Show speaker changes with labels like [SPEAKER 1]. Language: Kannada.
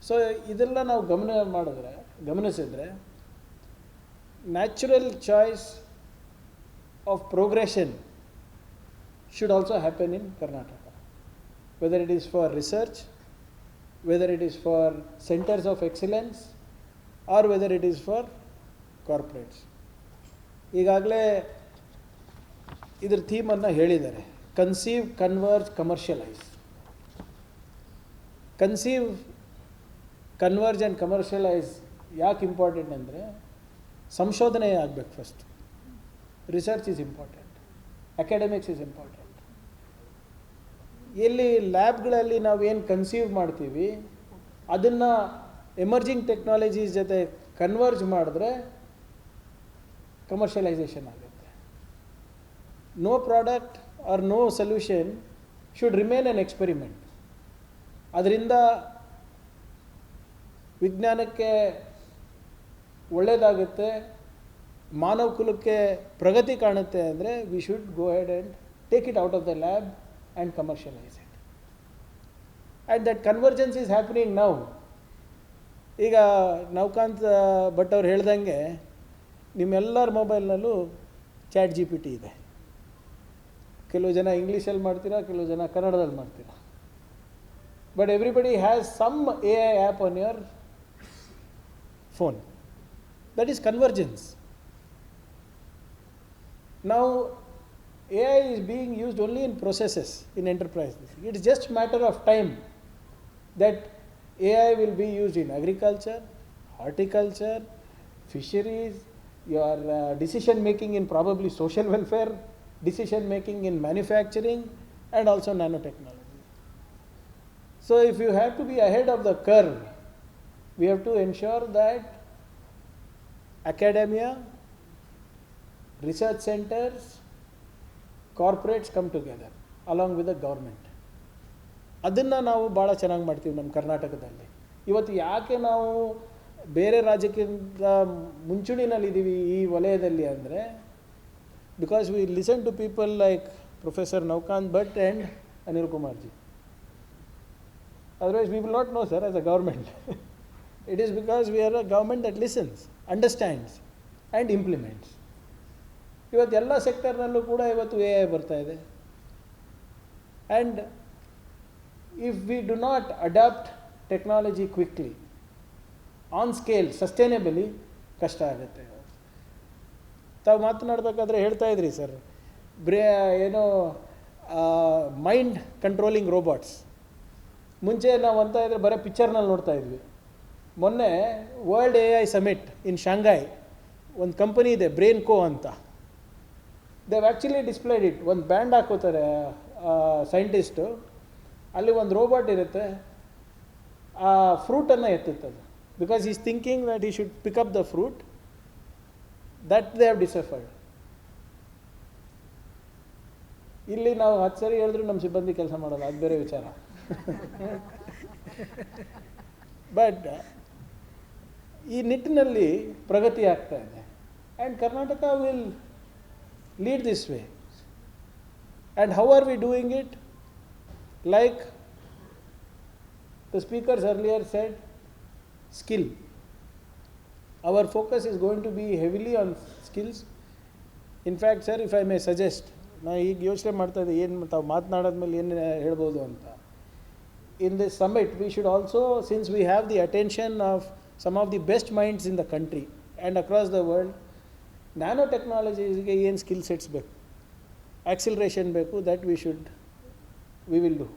[SPEAKER 1] ಸೊ ಇದೆಲ್ಲ ನಾವು ಗಮನಿಸಿದ್ರೆ natural choice of progression should also happen in Karnataka, whether it is for research, whether it is for centers of excellence, or whether it is for corporates. ಈಗಾಗಲೇ ಇದ್ರ ಥೀಮನ್ನು ಹೇಳಿದ್ದಾರೆ, conceive, converge, commercialize. Conceive, converge and commercialize ಯಾಕೆ ಇಂಪಾರ್ಟೆಂಟ್ ಅಂದರೆ, ಸಂಶೋಧನೆ ಆಗಬೇಕು first, research is important, academics is important. ಎಲ್ಲಿ ಲ್ಯಾಬ್ಗಳಲ್ಲಿ ನಾವೇನು ಕನ್ಸೀವ್ ಮಾಡ್ತೀವಿ ಅದನ್ನು ಎಮರ್ಜಿಂಗ್ ಟೆಕ್ನಾಲಜೀಸ್ ಜೊತೆ ಕನ್ವರ್ಜ್ ಮಾಡಿದ್ರೆ ಕಮರ್ಷಿಯಲೈಸೇಷನ್ ಆಗುತ್ತೆ. No product or no solution should remain in experiment. ಅದರಿಂದ ವಿಜ್ಞಾನಕ್ಕೆ ಒಳ್ಳೆಯದಾಗುತ್ತೆ, ಮಾನವ ಕುಲಕ್ಕೆ ಪ್ರಗತಿ ಕಾಣುತ್ತೆ ಅಂದರೆ we should go head and take it out of the lab and commercialize it. And that convergence is happening now. ಈಗ ನವಕಾಂತ್ ಭಟ್ ಅವ್ರು ಹೇಳ್ದಂಗೆ ನಿಮ್ಮೆಲ್ಲರ ಮೊಬೈಲ್ನಲ್ಲೂ ChatGPT ಇದೆ. ಕೆಲವು ಜನ ಇಂಗ್ಲೀಷಲ್ಲಿ ಮಾಡ್ತೀರಾ, ಕೆಲವು ಜನ ಕನ್ನಡದಲ್ಲಿ ಮಾಡ್ತೀರಾ. But everybody has some AI app on your phone. That is convergence. Now AI is being used only in processes in enterprises. It is just matter of time that AI will be used in agriculture, horticulture, fisheries, your decision making in probably social welfare, decision making in manufacturing, and also nanotechnology. So if you have to be ahead of the curve, we have to ensure that academia, research centers, corporates come together along with the government. ಅದನ್ನು ನಾವು ಭಾಳ ಚೆನ್ನಾಗಿ ಮಾಡ್ತೀವಿ ನಮ್ಮ ಕರ್ನಾಟಕದಲ್ಲಿ. ಇವತ್ತು ಯಾಕೆ ನಾವು ಬೇರೆ ರಾಜ್ಯಕ್ಕಿಂತ ಮುಂಚೂಣಿನಲ್ಲಿದ್ದೀವಿ ಈ ವಲಯದಲ್ಲಿ ಅಂದರೆ, because we listen to people like professor Navakanth Bhat and Anil Kumarji. Otherwise we will not know sir as a government. It is because we are a government that listens, understands and implements. ಇವತ್ತು ಎಲ್ಲ ಸೆಕ್ಟರ್ನಲ್ಲೂ ಕೂಡ ಇವತ್ತು AI ಬರ್ತಾ ಇದೆ. And if we do not adapt technology quickly on scale sustainably ಕಷ್ಟ ಆಗುತ್ತೆ. ತಾವು ಮಾತನಾಡಬೇಕಾದ್ರೆ ಹೇಳ್ತಾ ಇದ್ರಿ ಸರ್, ಏನೋ ಮೈಂಡ್ ಕಂಟ್ರೋಲಿಂಗ್ ರೋಬೋಟ್ಸ್. ಮುಂಚೆ ನಾವು ಅಂತ ಇದ್ರೆ ಬರೀ ಪಿಕ್ಚರ್ನಲ್ಲಿ ನೋಡ್ತಾ ಇದ್ವಿ. ಮೊನ್ನೆ world AI summit in Shanghai ಒಂದು ಕಂಪನಿ ಇದೆ ಬ್ರೇನ್ ಕೋ ಅಂತ. They have actually displayed it. ಒಂದು ಬ್ಯಾಂಡ್ ಹಾಕೋತಾರೆ ಸೈಂಟಿಸ್ಟು, ಅಲ್ಲಿ ಒಂದು ರೋಬೋಟ್ ಇರುತ್ತೆ, ಆ ಫ್ರೂಟನ್ನು ಎತ್ತುತ್ತದೆ. Because is thinking that he should pick up the fruit, that they have deciphered. ಇಲ್ಲಿ ನಾವು 10 ಸರಿ ಹೇಳಿದ್ರು ನಮ್ಮ ಸಿಬ್ಬಂದಿ ಕೆಲಸ ಮಾಡೋಲ್ಲ, ಅದು ಬೇರೆ ವಿಚಾರ. ಬಟ್ ಈ ನಿಟ್ಟಿನಲ್ಲಿ ಪ್ರಗತಿ ಆಗ್ತಾ ಇದೆ. And Karnataka will lead this way. And how are we doing it? Like the speakers earlier said, skill. Our focus is going to be heavily on skills. In fact, sir, if I may suggest, ನಾನು ಈಗ ಯೋಚನೆ ಮಾಡ್ತಾ ಇದ್ದೆ ಏನು ತಾವು ಮಾತನಾಡೋದ್ಮೇಲೆ ಏನು ಹೇಳ್ಬೋದು ಅಂತ. In this summit, we should also, since we have the attention of some of the best minds in the country and across the world, nano ಟೆಕ್ನಾಲಜೀಸ್ಗೆ ಏನು ಸ್ಕಿಲ್ ಸೆಟ್ಸ್ ಬೇಕು, ಆಕ್ಸಿಲರೇಷನ್ ಬೇಕು, ದಟ್ ವಿ ವಿಲ್ ಡೂ.